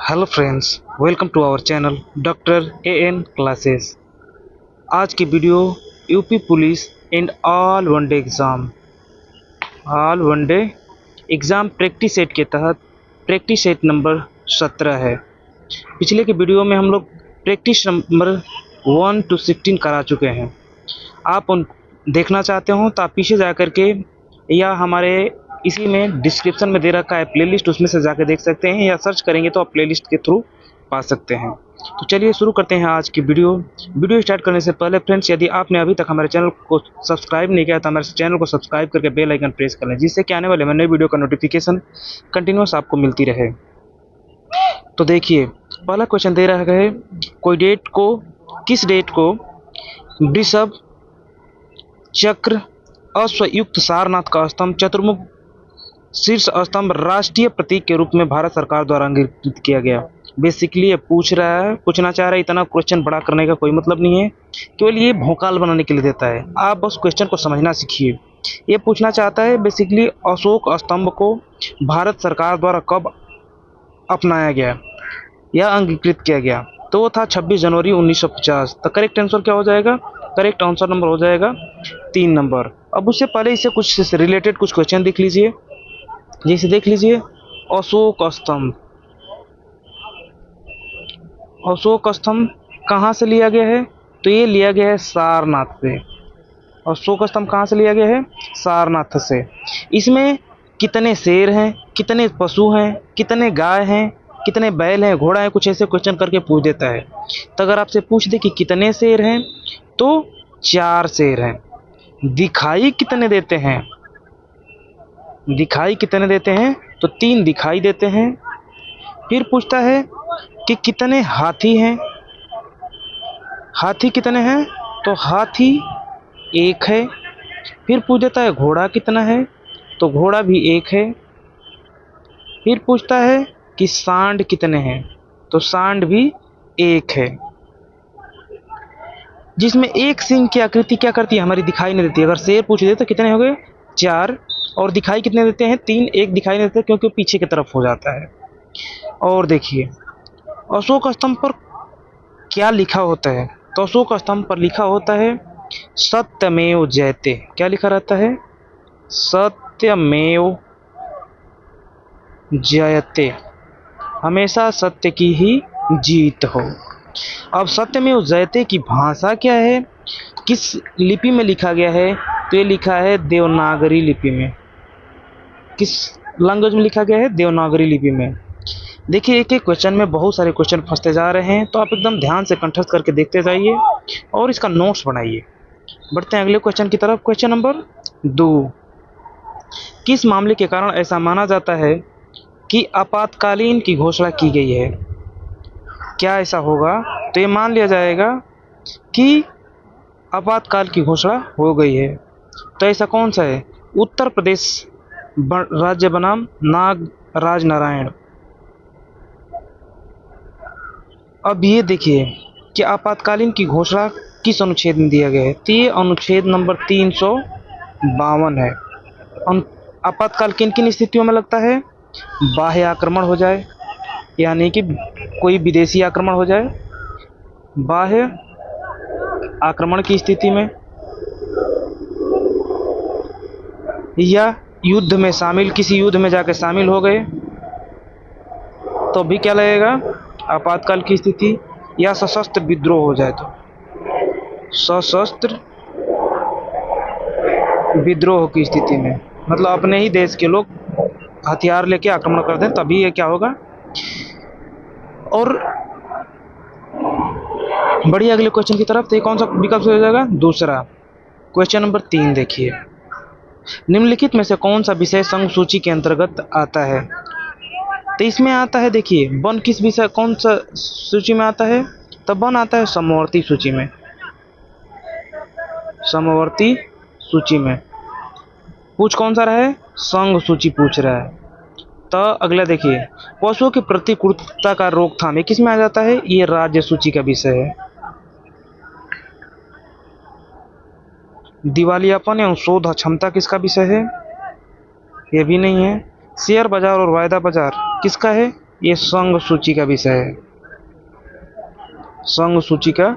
Hello friends, welcome to our channel doctor A N classes. आज की video UP police and all one day exam practice set के तहत practice set number 17 है। पिछले के video में हम लोग प्रैक्टिस नंबर 1 to 16 करा चुके हैं। आप उन देखना चाहते हो तो आप पीछे जा कर के या हमारे इसी में डिस्क्रिप्शन में दे रखा है प्लेलिस्ट, उसमें से जाकर देख सकते हैं या सर्च करेंगे तो आप प्लेलिस्ट के थ्रू पा सकते हैं। तो चलिए शुरू करते हैं आज की वीडियो स्टार्ट करने से पहले फ्रेंड्स, यदि आपने अभी तक हमारे चैनल को सब्सक्राइब नहीं किया तो हमारे चैनल को सब्सक्राइब करके बेल आइकन प्रेस कर लें, जिससे कि आने वाले नए वीडियो का नोटिफिकेशन कंटिन्यूस आपको मिलती रहे। तो देखिए, पहला क्वेश्चन दे रहा है किस डेट को वृषभ चक्र, अश्वयुक्त सारनाथ का स्तंभ, चतुर्मुख शीर्ष स्तंभ राष्ट्रीय प्रतीक के रूप में भारत सरकार द्वारा अंगीकृत किया गया। बेसिकली ये पूछना चाह रहा है। इतना क्वेश्चन बड़ा करने का कोई मतलब नहीं है, केवल ये भौकाल बनाने के लिए देता है। आप बस क्वेश्चन को समझना सीखिए। ये पूछना चाहता है बेसिकली अशोक स्तंभ को भारत सरकार द्वारा कब अपनाया गया या अंगीकृत किया गया, तो वो था 26 जनवरी 1950। तो करेक्ट आंसर क्या हो जाएगा? करेक्ट आंसर नंबर हो जाएगा 3 नंबर। अब उससे पहले इससे कुछ रिलेटेड कुछ क्वेश्चन देख लीजिए। जैसे देख लीजिए, अशोक स्तंभ कहाँ से लिया गया है? तो ये लिया गया है सारनाथ से। अशोक स्तंभ कहाँ से लिया गया है? सारनाथ से। इसमें कितने शेर हैं, कितने पशु हैं, कितने गाय हैं, कितने बैल हैं, घोड़ा है, कुछ ऐसे क्वेश्चन करके पूछ देता है। तो अगर आपसे पूछ दे कि कितने शेर हैं, तो 4 शेर हैं। दिखाई कितने देते हैं? तो 3 दिखाई देते हैं। फिर पूछता है कि कितने हाथी हैं? हाथी कितने हैं? तो हाथी 1 है। फिर पूछ देता है घोड़ा कितना है? तो घोड़ा भी 1 है। फिर पूछता है कि सांड कितने हैं? तो सांड भी 1 है। जिसमें एक सींग की आकृति क्या करती है? हमारी दिखाई नहीं देती। अगर शेर पूछ दे तो कितने हो गए? 4। और दिखाई कितने देते हैं? 3। एक दिखाई नहीं देते क्योंकि पीछे की तरफ हो जाता है। और देखिए, अशोक स्तंभ पर क्या लिखा होता है? तो अशोक स्तंभ पर लिखा होता है सत्यमेव जयते। क्या लिखा रहता है? सत्यमेव जयते। हमेशा सत्य की ही जीत हो। अब सत्यमेव जयते की भाषा क्या है? किस लिपि में लिखा गया है? तो ये लिखा है देवनागरी लिपि में। किस लैंग्वेज में लिखा गया है? देवनागरी लिपि में। देखिए, एक एक क्वेश्चन में बहुत सारे क्वेश्चन फंसते जा रहे हैं, तो आप एकदम ध्यान से कंठस्थ करके देखते जाइए और इसका नोट्स बनाइए। बढ़ते हैं अगले क्वेश्चन की तरफ। क्वेश्चन नंबर 2, किस मामले के कारण ऐसा माना जाता है कि आपातकालीन की घोषणा की गई है? क्या ऐसा होगा? तो ये मान लिया जाएगा कि आपातकाल की घोषणा हो गई है। तो ऐसा कौन सा है? उत्तर प्रदेश राज्य बनाम नाग राजनारायण। अब ये देखिए कि आपातकालीन की घोषणा किस अनुच्छेद में दिया गया है? तो ये अनुच्छेद नंबर 352 है। आपातकाल किन किन स्थितियों में लगता है? बाह्य आक्रमण हो जाए, यानी कि कोई विदेशी आक्रमण हो जाए, बाह्य आक्रमण की स्थिति में, या युद्ध में शामिल, किसी युद्ध में जाकर शामिल हो गए तो भी क्या लगेगा? आपातकाल की स्थिति। या सशस्त्र विद्रोह हो जाए तो सशस्त्र विद्रोह की स्थिति में, मतलब अपने ही देश के लोग हथियार लेके आक्रमण कर दें, तभी ये क्या होगा। और बढ़िया अगले क्वेश्चन की तरफ। तो ये कौन सा विकल्प हो जाएगा? दूसरा। क्वेश्चन नंबर 3 देखिए, निम्नलिखित में से कौन सा विषय संघ सूची के अंतर्गत आता है? तो इसमें आता है, देखिए, वन किस विषय कौन सा सूची में आता है? तो वन आता है समवर्ती सूची में। समवर्ती सूची में पूछ कौन सा रहा है? संघ सूची पूछ रहा है। तो अगला देखिए, पशुओं की प्रतिकूलता का रोकथाम, ये किस में आ जाता है? ये राज्य सूची का विषय है। दिवालियापन एवं शोध क्षमता किसका विषय है? ये भी नहीं है। शेयर बाजार और वायदा बाजार किसका है? ये संघ सूची का विषय है, संघ सूची का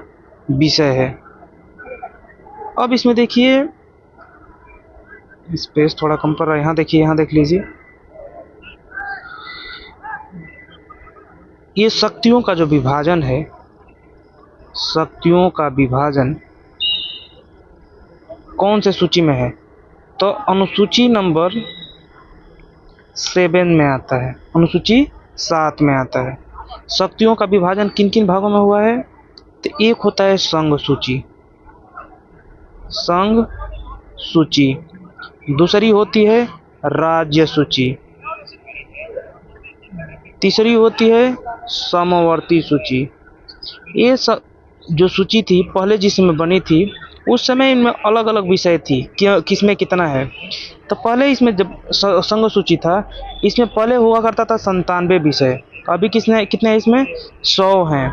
विषय है। अब इसमें देखिए, स्पेस थोड़ा कम पड़ रहा है, यहाँ देखिए, यहाँ देख लीजिए, ये शक्तियों का जो विभाजन है, शक्तियों का विभाजन कौन से सूची में है? तो अनुसूची नंबर 7 में आता है, अनुसूची 7 में आता है। शक्तियों का विभाजन किन किन भागों में हुआ है? तो एक होता है संघ सूची, संघ सूची, दूसरी होती है राज्य सूची, तीसरी होती है समवर्ती सूची। ये सब जो सूची थी पहले जिसमें बनी थी, उस समय इनमें अलग अलग विषय थी कि किसमें कितना है। तो पहले इसमें जब संघ सूची था, इसमें पहले हुआ करता था 97 विषय, अभी कितने हैं इसमें? 100 हैं।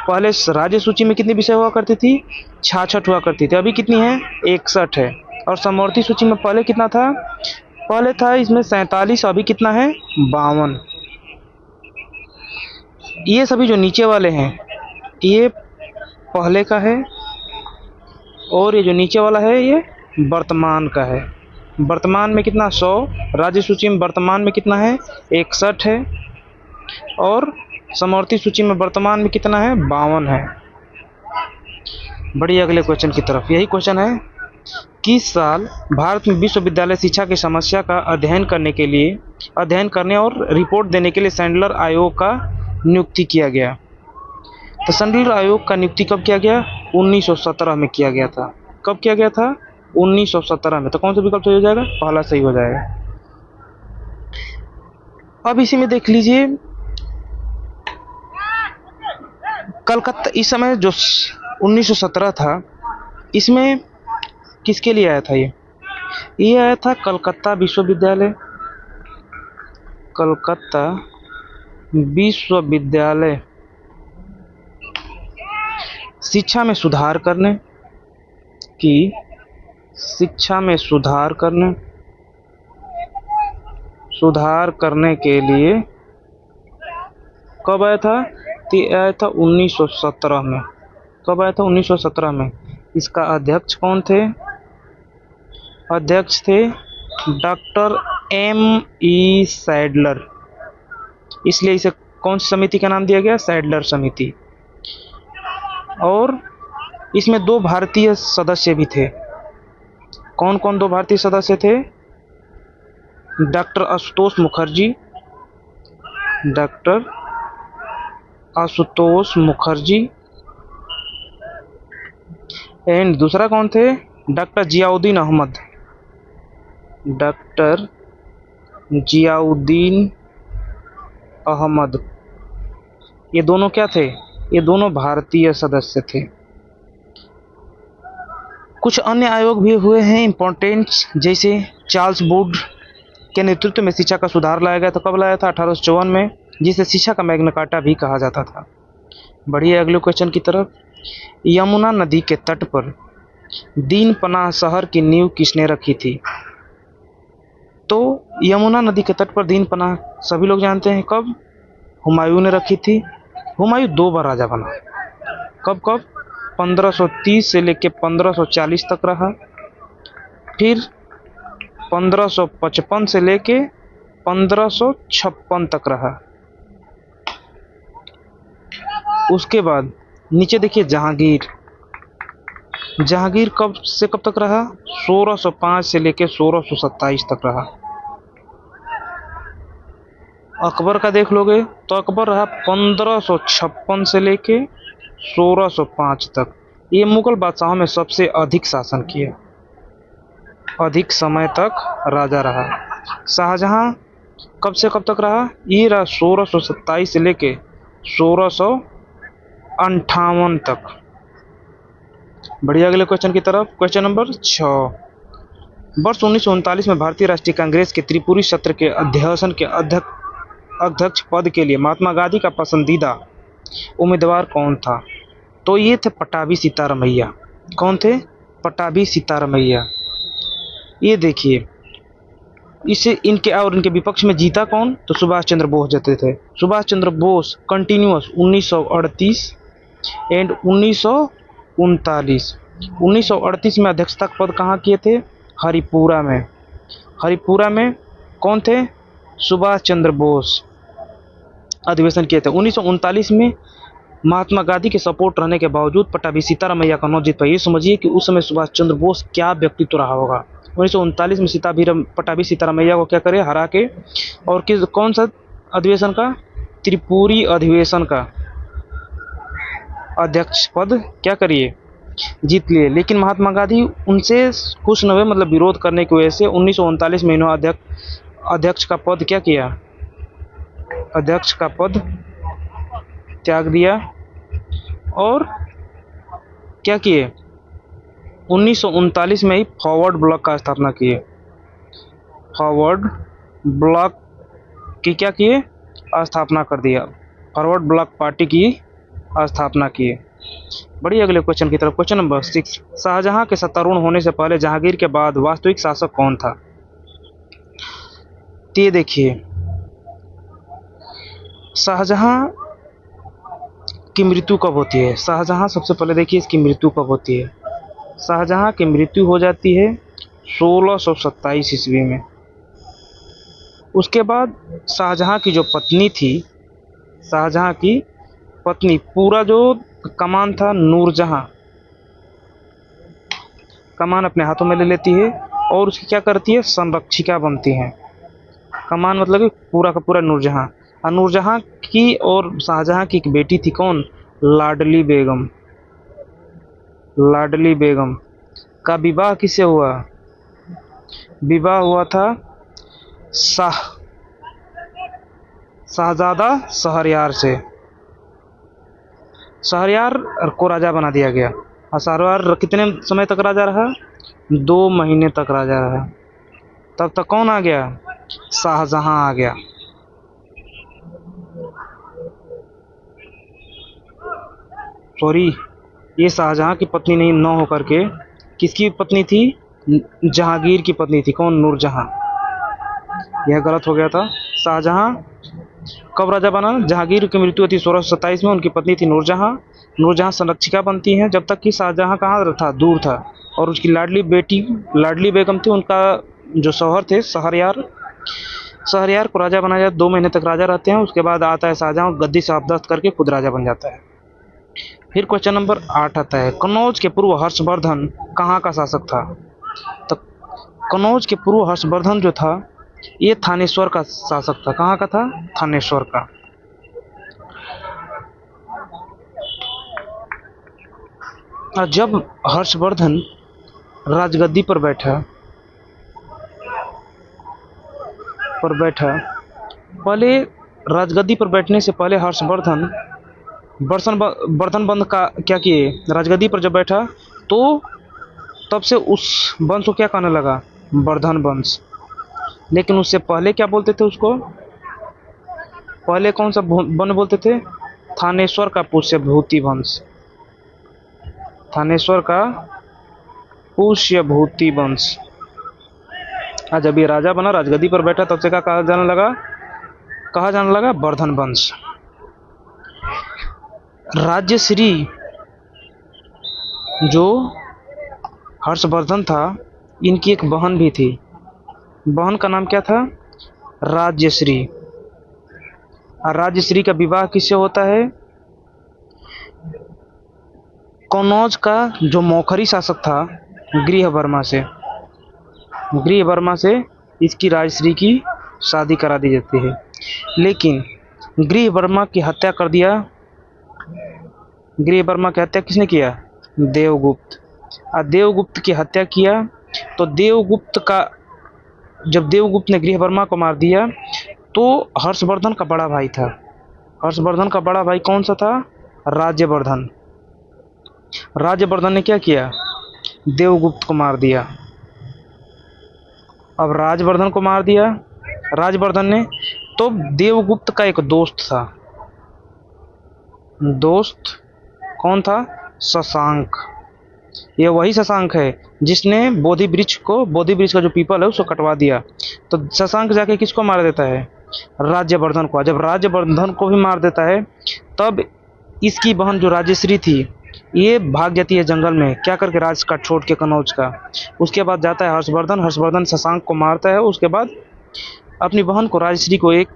पहले राज्य सूची में कितने विषय हुआ करती थी? 66 हुआ करती थी, अभी कितनी है? 61 है। और समवर्ती सूची में पहले कितना था? पहले था इसमें 47, अभी कितना है? 52। ये सभी जो नीचे वाले हैं ये पहले का है, और ये जो नीचे वाला है ये वर्तमान का है। वर्तमान में कितना? 100। राज्य सूची में वर्तमान में कितना है? 61 है। और समवर्ती सूची में वर्तमान में कितना है? 52 है। बढ़िए, अगले क्वेश्चन की तरफ। यही क्वेश्चन है, किस साल भारत में विश्वविद्यालय शिक्षा की समस्या का अध्ययन करने और रिपोर्ट देने के लिए सैंडलर आयोग का नियुक्ति किया गया? तो सैंडलर आयोग का नियुक्ति कब किया गया? 1917 में किया गया था। कब किया गया था? 1917 में। तो कौन सा विकल्प सही हो जाएगा? पहला सही हो जाएगा। अब इसी में देख लीजिए, कलकत्ता, इस समय जो 1917 था, इसमें किसके लिए आया था? ये आया था कलकत्ता विश्वविद्यालय, कलकत्ता विश्वविद्यालय शिक्षा में सुधार करने के लिए कब आया था? तो आया था 1917 में। कब आया था? 1917 में। इसका अध्यक्ष कौन थे? अध्यक्ष थे डॉक्टर M.E. सैडलर, इसलिए इसे कौन सी समिति का नाम दिया गया? सैडलर समिति। और इसमें 2 भारतीय सदस्य भी थे। कौन कौन 2 भारतीय सदस्य थे? डॉक्टर आशुतोष मुखर्जी एंड दूसरा कौन थे? डॉक्टर जियाउद्दीन अहमद। ये दोनों क्या थे? ये दोनों भारतीय सदस्य थे। कुछ अन्य आयोग भी हुए हैं इम्पोर्टेंट, जैसे चार्ल्स वुड के नेतृत्व में शिक्षा का सुधार लाया गया था। कब लाया था? 1854 में, जिसे शिक्षा का मैग्ना कार्टा भी कहा जाता था। बढ़िए, अगले क्वेश्चन की तरफ। यमुना नदी के तट पर दीन पनाह शहर की नींव किसने रखी थी? तो यमुना नदी के तट पर दीन पनाह सभी लोग जानते हैं, कब? हुमायूं ने रखी थी। हुमायूं 2 बार राजा बना। कब कब? 1530 से लेकर 1540 तक रहा, फिर 1555 से लेके 1556 तक रहा। उसके बाद नीचे देखिए, जहांगीर कब से कब तक रहा? 1605 से लेके 1627 तक रहा। अकबर का देख लोगे तो अकबर रहा 1556 से लेके 1605 तक। ये मुगल बादशाहों में सबसे अधिक शासन किया, अधिक समय तक राजा रहा। शाहजहां कब से कब तक रहा? ये रहा 1627 से लेके 1658 तक। बढ़िया, अगले क्वेश्चन की तरफ। Question number 6। वर्ष 1939 में भारतीय राष्ट्रीय कांग्रेस के त्रिपुरी सत्र के अधिवेशन के अध्यक्ष पद के लिए महात्मा गांधी का पसंदीदा उम्मीदवार कौन था? तो ये थे पट्टाभी सीतारमैया। कौन थे? पट्टाभी सीतारमैया। ये देखिए, इससे इनके और इनके विपक्ष में जीता कौन? तो सुभाष चंद्र बोस जीते थे। Subhash Chandra Bose continuous 1938 and 1939। 1938 में अध्यक्षता का पद कहाँ किए थे? हरिपुरा में। हरिपुरा में कौन थे? सुभाष चंद्र बोस अधिवेशन किए थे। 1939 में महात्मा गांधी के सपोर्ट रहने के बावजूद पट्टाभी सीतारामैया का नौ जीत पाई। ये समझिए कि उस समय सुभाष चंद्र बोस क्या व्यक्तित्व रहा होगा। 1939 में पट्टाभी सीतारामैया को क्या करे? हरा के, और किस कौन सा अधिवेशन का? त्रिपुरी अधिवेशन का अध्यक्ष पद क्या करिए? जीत लिए। लेकिन महात्मा गांधी उनसे खुश न हुए, मतलब विरोध करने की वजह से 1939 में इन्होंने अध्यक्ष का पद क्या किया? अध्यक्ष का पद त्याग दिया और क्या किए? 1939 में ही फॉरवर्ड ब्लॉक का स्थापना किए। फॉरवर्ड ब्लॉक की क्या किए? स्थापना कर दिया। फॉरवर्ड ब्लॉक पार्टी की स्थापना किए। बढ़िए अगले क्वेश्चन की तरफ। क्वेश्चन नंबर 6, शाहजहां के सत्तारूढ़ होने से पहले जहांगीर के बाद वास्तविक शासक कौन था? तो ये देखिए, शाहजहां की मृत्यु कब होती है? शाहजहां सबसे पहले देखिए इसकी मृत्यु कब होती है। शाहजहां की मृत्यु हो जाती है 1627 ईस्वी में। उसके बाद शाहजहां की जो पत्नी थी, शाहजहां की पत्नी, पूरा जो कमान था नूरजहां, कमान अपने हाथों में ले लेती है और उसकी क्या करती है? संरक्षिका बनती हैं। कमान मतलब कि पूरा का पूरा नूरजहां। और नूरजहां की और शाहजहां की एक बेटी थी, कौन? लाडली बेगम। लाडली बेगम का विवाह किससे हुआ? विवाह हुआ था शाहजादा शहरयार से। शहरयार को राजा बना दिया गया। और शहरयार कितने समय तक राजा रहा? 2 महीने तक राजा रहा। तब तक कौन आ गया? शाहजहां आ गया। सॉरी, ये शाहजहां की पत्नी नहीं, न होकर के किसकी पत्नी थी? जहांगीर की पत्नी थी। कौन? नूरजहां। यह गलत हो गया था। शाहजहां कब राजा बना? जहांगीर की मृत्यु हुई थी 1627 में। उनकी पत्नी थी नूरजहां। नूरजहां संरक्षिका बनती हैं जब तक कि शाहजहां कहाँ था? दूर था। और उसकी लाडली बेटी लाडली बेगम थी। उनका जो शौहर थे शहरयार, शहरयार को राजा बनाया जाता है। 2 महीने तक राजा रहते हैं। उसके बाद आता है शाहजहां, गद्दी से आपदस्त करके खुद राजा बन जाता है। फिर क्वेश्चन नंबर 8 आता है, कन्नौज के पूर्व हर्षवर्धन कहाँ का शासक था? तो कन्नौज के पूर्व हर्षवर्धन जो था, ये थानेश्वर का शासक था। कहाँ का था? थानेश्वर का। और जब हर्षवर्धन राजगद्दी पर बैठा पहले राजगद्दी पर बैठने से पहले हर्षवर्धन बर्तन बंद का क्या किए? राजगद्दी पर जब बैठा तो तब से उस वंश को क्या कहने लगा? वर्धन वंश। लेकिन उससे पहले क्या बोलते थे उसको? पहले कौन सा वंश बोलते थे? थानेश्वर का पुष्यभूति वंश। थानेश्वर का पुष्यभूति वंश। आज जब ये राजा बना, राजगद्दी पर बैठा, तब से क्या कहा जाने लगा? वर्धन वंश। राज्यश्री जो हर्षवर्धन था, इनकी एक बहन भी थी। बहन का नाम क्या था? राज्यश्री। और राज्यश्री का विवाह किससे होता है? कन्नौज का जो मौखरी शासक था गृहवर्मा से। गृहवर्मा से इसकी राजश्री की शादी करा दी जाती है। लेकिन गृहवर्मा की हत्या कर दिया। गृहवर्मा की हत्या किसने किया? देवगुप्त। और देवगुप्त की हत्या किया तो जब देवगुप्त ने गृहवर्मा को मार दिया तो हर्षवर्धन का बड़ा भाई था। हर्षवर्धन का बड़ा भाई कौन सा था? राज्यवर्धन। राज्यवर्धन ने क्या किया? देवगुप्त को मार दिया। अब राजवर्धन को मार दिया राजवर्धन ने, तो देवगुप्त का एक दोस्त था। दोस्त कौन था? शशांक। ये वही शशांक है जिसने बोधि वृक्ष का जो पीपल है उसको कटवा दिया। तो शशांक जाके किसको मार देता है? राज्यवर्धन को। जब राज्यवर्धन को भी मार देता है तब इसकी बहन जो राजश्री थी ये भाग जाती है जंगल में, क्या करके? राजकाट छोड़ के, कनौज का। उसके बाद जाता है हर्षवर्धन, हर्षवर्धन शशांक को मारता है। उसके बाद अपनी बहन को, राजश्री को, एक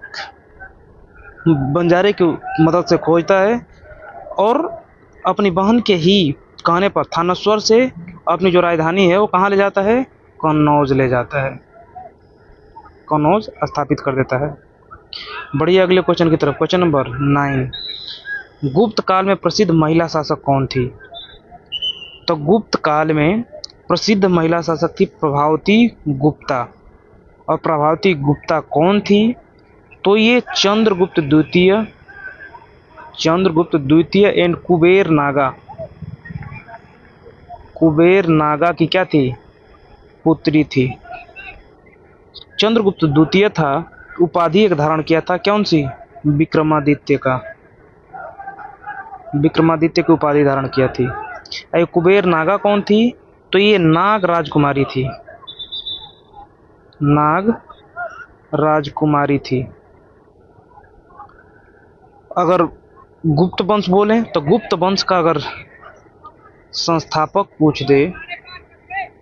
बंजारे की मदद से खोजता है और अपनी बहन के ही कहने पर थानेश्वर से अपनी जो राजधानी है वो कहाँ ले जाता है? कन्नौज ले जाता है, कन्नौज स्थापित कर देता है। बढ़िए अगले क्वेश्चन की तरफ। क्वेश्चन नंबर 9, गुप्त काल में प्रसिद्ध महिला शासक कौन थी? तो गुप्त काल में प्रसिद्ध महिला शासक थी प्रभावती गुप्ता। और प्रभावती गुप्ता कौन थी? तो ये चंद्रगुप्त द्वितीय एंड कुबेर नागा की क्या थी? पुत्री थी। चंद्रगुप्त द्वितीय था, उपाधि एक धारण किया था, कौन सी? विक्रमादित्य की उपाधि धारण किया थी। ये कुबेर नागा कौन थी? तो ये नाग राजकुमारी थी। अगर गुप्त वंश बोले तो गुप्त वंश का अगर संस्थापक पूछ दे,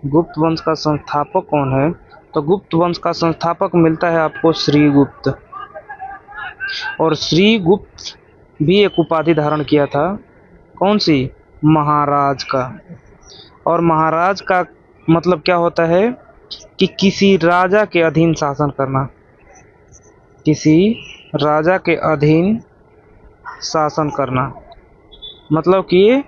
गुप्त वंश का संस्थापक कौन है? तो गुप्त वंश का संस्थापक मिलता है आपको श्रीगुप्त। और श्रीगुप्त भी एक उपाधि धारण किया था, कौन सी? महाराज का। और महाराज का मतलब क्या होता है? कि किसी राजा के अधीन शासन करना, किसी राजा के अधीन शासन करना। मतलब कि ये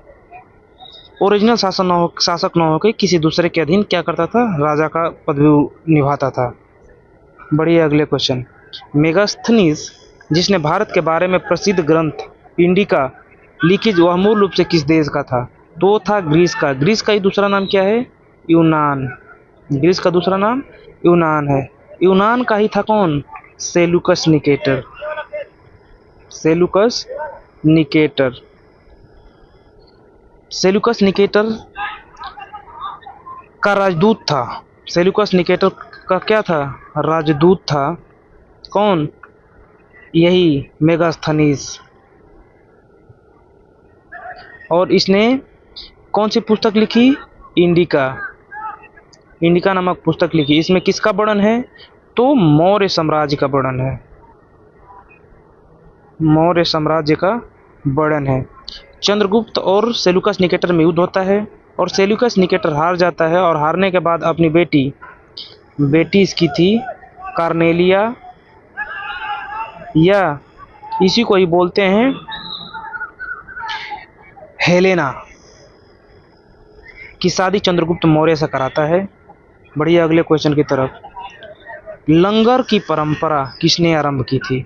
ओरिजिनल शासक न होकर किसी दूसरे के अधीन क्या करता था? राजा का पदवी निभाता था। बढ़िए अगले क्वेश्चन। मेगास्थनीज जिसने भारत के बारे में प्रसिद्ध ग्रंथ इंडिका लिखी, वह मूल रूप से किस देश का था? तो था ग्रीस का। ग्रीस का ही दूसरा नाम क्या है? यूनान। ग्रीस का दूसरा नाम यूनान है। यूनान का ही था कौन? Seleucus Nicator. सेलुकस निकेटर का राजदूत था। सेलुकस निकेटर का क्या था? राजदूत था। कौन? यही मेगास्थनीज। और इसने कौन सी पुस्तक लिखी? इंडिका नामक पुस्तक लिखी। इसमें किसका वर्णन है? तो मौर्य साम्राज्य का वर्णन है। मौर्य साम्राज्य का वर्णन है। चंद्रगुप्त और सेलुकस निकेटर में युद्ध होता है और सेलुकस निकेटर हार जाता है और हारने के बाद अपनी बेटी इसकी थी कार्नेलिया, या इसी को ही बोलते हैं हेलेना, की शादी चंद्रगुप्त मौर्य से कराता है। बढ़िया अगले क्वेश्चन की तरफ। लंगर की परंपरा किसने आरंभ की थी?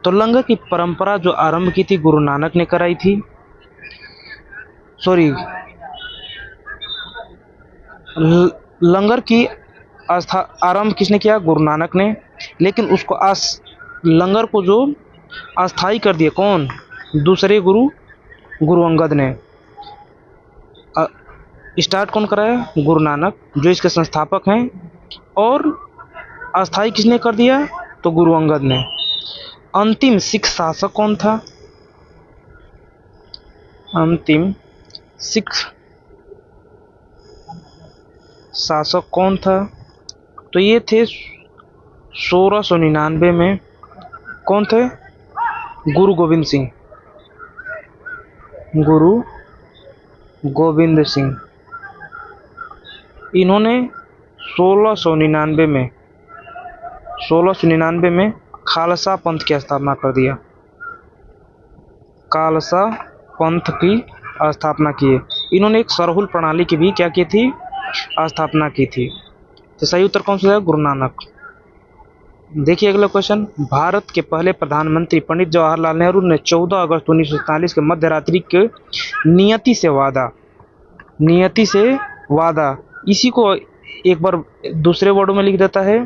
तो लंगर की परंपरा जो आरंभ की थी गुरु नानक ने कराई थी। सॉरी, लंगर की आरंभ किसने किया? गुरु नानक ने। लेकिन उसको लंगर को जो अस्थाई कर दिया कौन? दूसरे गुरु अंगद ने। स्टार्ट कौन कराया? गुरु नानक, जो इसके संस्थापक हैं। और अस्थाई किसने कर दिया? तो गुरु अंगद ने। अंतिम सिख शासक कौन था? अंतिम सिख शासक कौन था? तो ये थे 1699 में। कौन थे? गुरु गोविंद सिंह। इन्होंने 1699 में खालसा पंथ की स्थापना कर दिया। खालसा पंथ की स्थापना किए। इन्होंने एक सरहुल प्रणाली की भी क्या की थी? स्थापना की थी। तो सही उत्तर कौन सा है? गुरु नानक। देखिए अगला क्वेश्चन। भारत के पहले प्रधानमंत्री पंडित जवाहरलाल नेहरू ने 14 अगस्त 1947 के मध्य रात्रि के नियति से वादा, इसी को एक बार दूसरे वर्डों में लिख देता है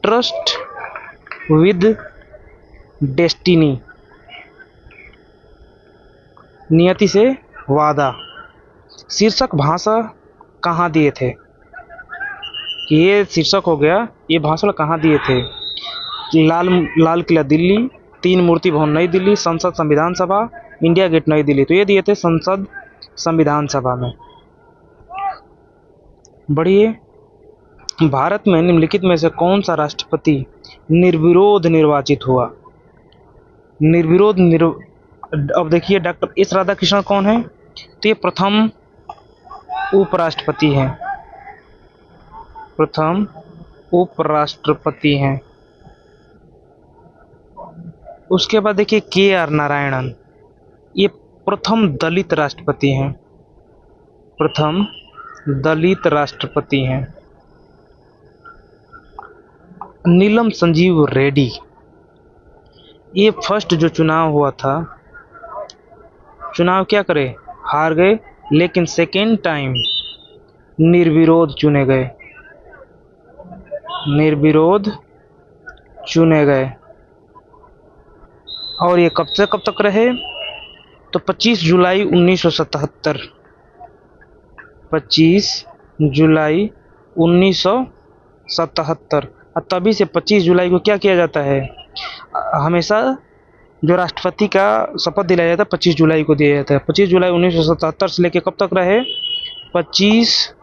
ट्रस्ट विद डेस्टिनी। नियति से वादा। शीर्षक भाषा कहाँ दिए थे? ये शीर्षक हो गया, ये भाषण कहाँ दिए थे? लाल किला दिल्ली, तीन मूर्ति भवन नई दिल्ली, संसद संविधान सभा, इंडिया गेट नई दिल्ली। तो ये दिए थे संसद संविधान सभा में। बढ़िए, भारत में निम्नलिखित में से कौन सा राष्ट्रपति निर्विरोध निर्वाचित हुआ? अब देखिए, डॉक्टर एस राधाकृष्णन कौन है? तो ये प्रथम उपराष्ट्रपति हैं, प्रथम उपराष्ट्रपति हैं। उसके बाद देखिए के आर नारायणन, ये प्रथम दलित राष्ट्रपति हैं, प्रथम दलित राष्ट्रपति हैं। नीलम संजीव रेड्डी, ये फर्स्ट जो चुनाव हुआ था, चुनाव क्या करे, हार गए, लेकिन सेकेंड टाइम निर्विरोध चुने गए, निर्विरोध चुने गए। और ये कब से कब तक रहे? तो 25 जुलाई 1977, 25 जुलाई 1977। और तभी से 25 जुलाई को क्या किया जाता है? हमेशा जो राष्ट्रपति का शपथ दिलाया जाता है 25 जुलाई को दिया जाता है। 25 जुलाई 1977 से लेकर कब तक रहे? 25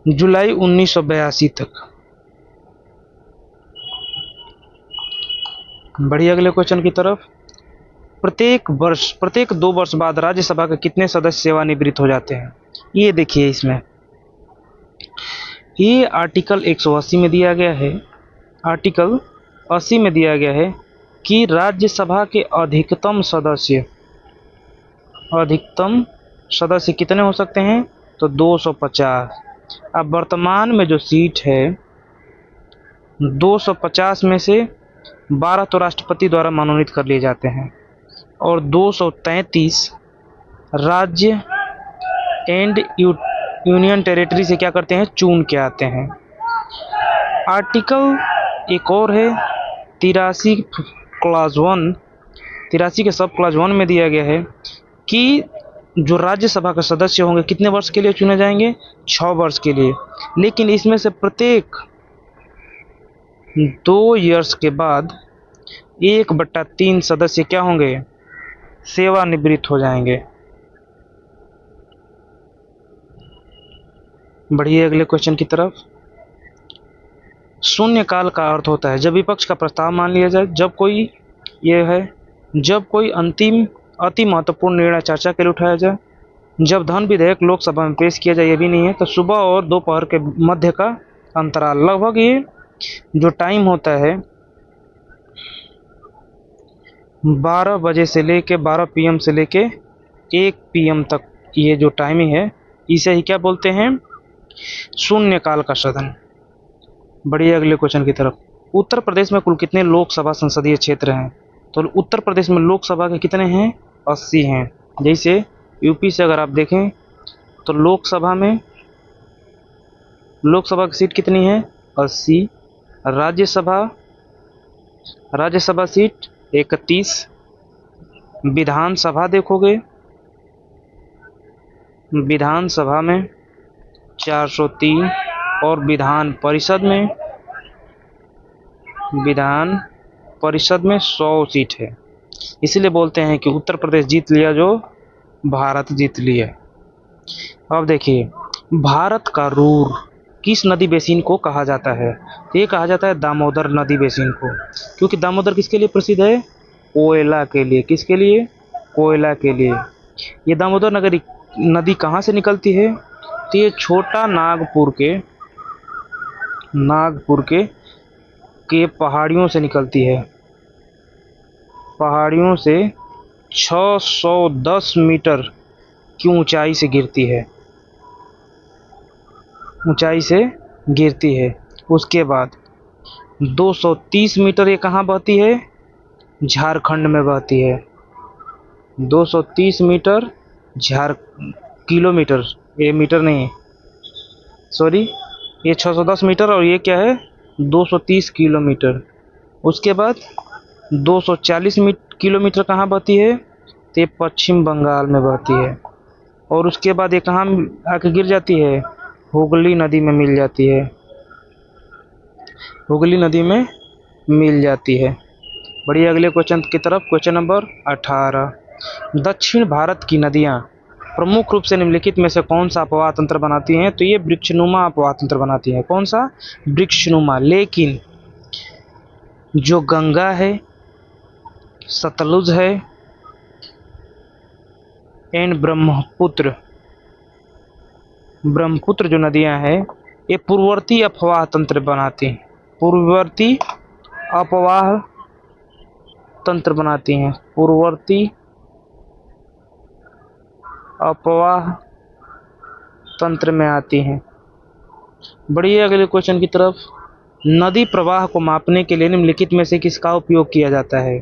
जुलाई 1982 तक। बढ़िए, अगले क्वेश्चन की तरफ। प्रत्येक 2 वर्ष बाद राज्यसभा के कितने सदस्य सेवानिवृत्त हो जाते हैं? ये देखिए, इसमें ये आर्टिकल 180 में दिया गया है, आर्टिकल 80 में दिया गया है कि राज्यसभा के अधिकतम सदस्य कितने हो सकते हैं? तो 250। अब वर्तमान में जो सीट है 250 में से 12 तो राष्ट्रपति द्वारा मनोनीत कर लिए जाते हैं और 233 राज्य एंड यूनियन टेरिटरी से क्या करते हैं? चुन के आते हैं। आर्टिकल एक और है 83 क्लॉज 1, 83 के सब क्लॉज 1 में दिया गया है कि जो राज्यसभा के सदस्य होंगे कितने वर्ष के लिए चुने जाएंगे? 6 वर्ष के लिए। लेकिन इसमें से प्रत्येक 2 इयर्स के बाद 1/3 सदस्य क्या होंगे? सेवानिवृत्त हो जाएंगे। बढ़िए, अगले क्वेश्चन की तरफ। शून्यकाल का अर्थ होता है जब विपक्ष का प्रस्ताव मान लिया जाए, जब कोई अति महत्वपूर्ण निर्णय चर्चा के लिए उठाया जाए, जब धन विधेयक लोकसभा में पेश किया जाए, ये भी नहीं है। तो सुबह और दोपहर के मध्य का अंतराल, लगभग ये जो टाइम होता है 12 बजे से लेके 12 PM से लेके 1 PM तक, ये जो टाइमिंग है इसे ही क्या बोलते हैं? शून्यकाल का सदन। बढ़िए, अगले क्वेश्चन की तरफ। उत्तर प्रदेश में कुल कितने लोकसभा संसदीय क्षेत्र हैं? तो उत्तर प्रदेश में लोकसभा के कितने हैं? 80 हैं। जैसे यूपी से अगर आप देखें तो लोकसभा की सीट कितनी है? 80। राज्यसभा सीट 31। विधानसभा देखोगे, विधानसभा में 403 और विधान परिषद में 100 सीट है। इसलिए बोलते हैं कि उत्तर प्रदेश जीत लिया जो भारत जीत लिया। अब देखिए, भारत का रूर किस नदी बेसिन को कहा जाता है? तो ये कहा जाता है दामोदर नदी बेसिन को, क्योंकि दामोदर किसके लिए प्रसिद्ध है? कोयला के लिए। किसके लिए? कोयला के लिए। ये दामोदर नदी कहाँ से निकलती है? तो ये छोटा नागपुर के पहाड़ियों से निकलती है। पहाड़ियों से 610 मीटर की ऊंचाई से गिरती है। उसके बाद 230 मीटर ये कहाँ बहती है? झारखंड में बहती है। 230 मीटर किलोमीटर, ये मीटर नहीं, सॉरी, ये 610 मीटर और ये क्या है? 230 किलोमीटर। उसके बाद 240 किलोमीटर कहाँ बहती है? तो ये पश्चिम बंगाल में बहती है। और उसके बाद ये कहाँ आके गिर जाती है? हुगली नदी में मिल जाती है, हुगली नदी में मिल जाती है। बढ़िए अगले क्वेश्चन की तरफ। Question number 18। दक्षिण भारत की नदियाँ प्रमुख रूप से निम्नलिखित में से कौन सा अपवाह तंत्र बनाती हैं? तो ये वृक्षनुमा अपवाह तंत्र बनाती हैं। कौन सा? वृक्षनुमा। लेकिन जो गंगा है, सतलुज है एंड ब्रह्मपुत्र जो नदियां हैं ये पूर्ववर्ती अपवाह तंत्र बनाती हैं, पूर्ववर्ती अपवाह तंत्र बनाती हैं, पूर्ववर्ती अपवाह तंत्र में आती हैं। बढ़िए अगले क्वेश्चन की तरफ। नदी प्रवाह को मापने के लिए निम्नलिखित में से किसका उपयोग किया जाता है?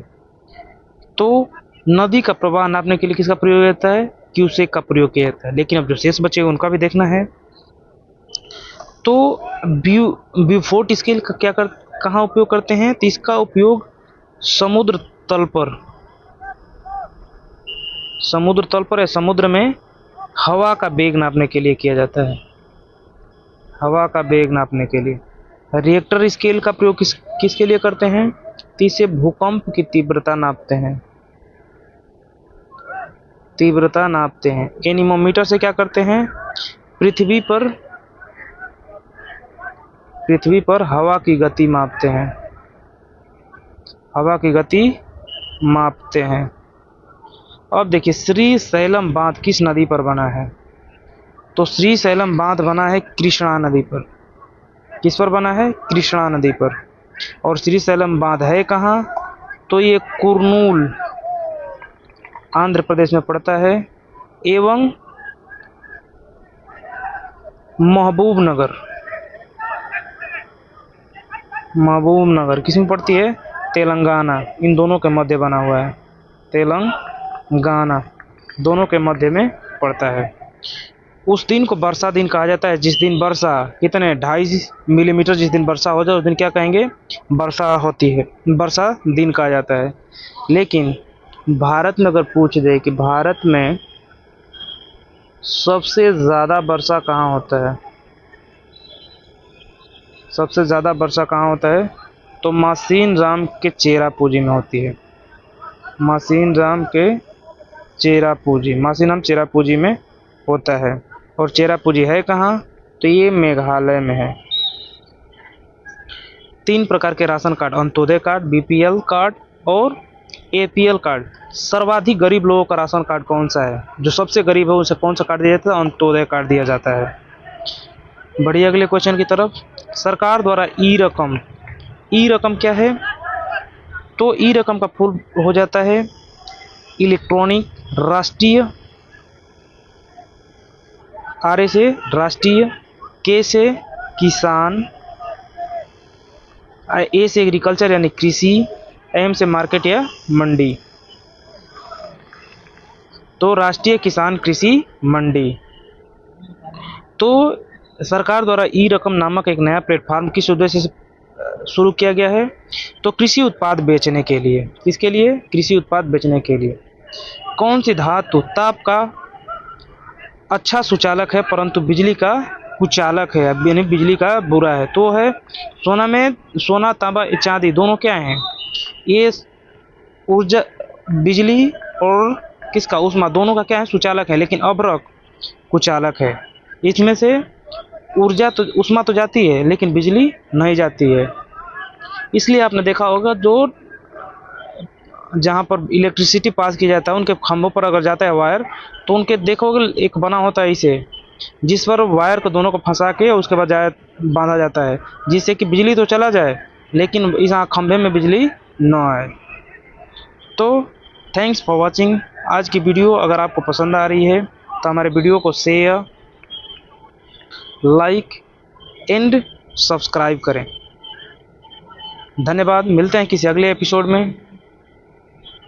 तो नदी का प्रवाह नापने के लिए किसका प्रयोग किया जाता है? क्यूसेक का प्रयोग किया जाता है। लेकिन अब जो शेष बचे उनका भी देखना है। तो ब्यूफोर्ट स्केल का कहाँ उपयोग करते हैं? तो इसका उपयोग समुद्र तल पर या समुद्र में हवा का वेग नापने के लिए किया जाता है, हवा का वेग नापने के लिए। रिएक्टर स्केल का प्रयोग किसके लिए करते हैं? तो इससे भूकंप की तीव्रता नापते हैं, तीव्रता नापते हैं। एनीमोमीटर से क्या करते हैं? पृथ्वी पर हवा की गति मापते हैं, हवा की गति मापते हैं। अब देखिए श्री सैलम बांध किस नदी पर बना है? तो श्री सैलम बांध बना है कृष्णा नदी पर। किस पर बना है? कृष्णा नदी पर। और श्री सैलम बांध है कहाँ? तो ये कुर्नूल आंध्र प्रदेश में पड़ता है एवं महबूबनगर किस में पड़ती है? तेलंगाना। इन दोनों के मध्य बना हुआ है, तेलंगाना दोनों के मध्य में पड़ता है। उस दिन को वर्षा दिन कहा जाता है जिस दिन वर्षा कितने 2.5 मिलीमीटर जिस दिन वर्षा हो जाए उस दिन क्या कहेंगे? वर्षा होती है, वर्षा दिन कहा जाता है। लेकिन भारत में अगर पूछ दे कि भारत में सबसे ज़्यादा वर्षा कहाँ होता है, सबसे ज़्यादा वर्षा कहाँ होता है? तो मासीन राम के चेरापूंजी में होती है, मासीन राम चेरापूंजी में होता है। और चेरापूंजी है कहाँ? तो ये मेघालय में है। 3 प्रकार के ration card, Antyodaya card, BPL card और एपीएल कार्ड। सर्वाधिक गरीब लोगों का राशन कार्ड कौन सा है? जो सबसे गरीब है उसे कौन सा कार्ड दिया जाता है? अंत्योदय कार्ड दिया जाता है। बढ़िए अगले क्वेश्चन की तरफ। सरकार द्वारा ई रकम क्या है? तो ई रकम का फुल हो जाता है इलेक्ट्रॉनिक राष्ट्रीय, आर से राष्ट्रीय, के से किसान, ए से एग्रीकल्चर यानी कृषि, एम से मार्केट या मंडी। तो राष्ट्रीय किसान कृषि मंडी। तो सरकार द्वारा ई रकम नामक एक नया प्लेटफॉर्म किस उद्देश्य से शुरू किया गया है? तो कृषि उत्पाद बेचने के लिए। किसके लिए? कृषि उत्पाद बेचने के लिए। कौन सी धातु ताप का अच्छा सुचालक है परंतु बिजली का कुचालक है, यानी बिजली का बुरा है? तो है सोना में सोना, तांबा, चांदी दोनों क्या हैं? ये ऊर्जा, बिजली और किसका? ऊष्मा दोनों का क्या है? सुचालक है। लेकिन अभ्रक कुचालक है। इसमें से ऊर्जा तो ऊष्मा तो जाती है लेकिन बिजली नहीं जाती है। इसलिए आपने देखा होगा जो जहाँ पर इलेक्ट्रिसिटी पास की जाता है उनके खंभों पर अगर जाता है वायर तो उनके देखोगे एक बना होता है इसे, जिस पर वायर को दोनों को फंसा के उसके बाद बांधा जाता है जिससे कि बिजली तो चला जाए लेकिन इस खंभे में बिजली न आए। तो थैंक्स फॉर वॉचिंग। आज की वीडियो अगर आपको पसंद आ रही है तो हमारे वीडियो को शेयर, लाइक एंड सब्सक्राइब करें। धन्यवाद। मिलते हैं किसी अगले एपिसोड में।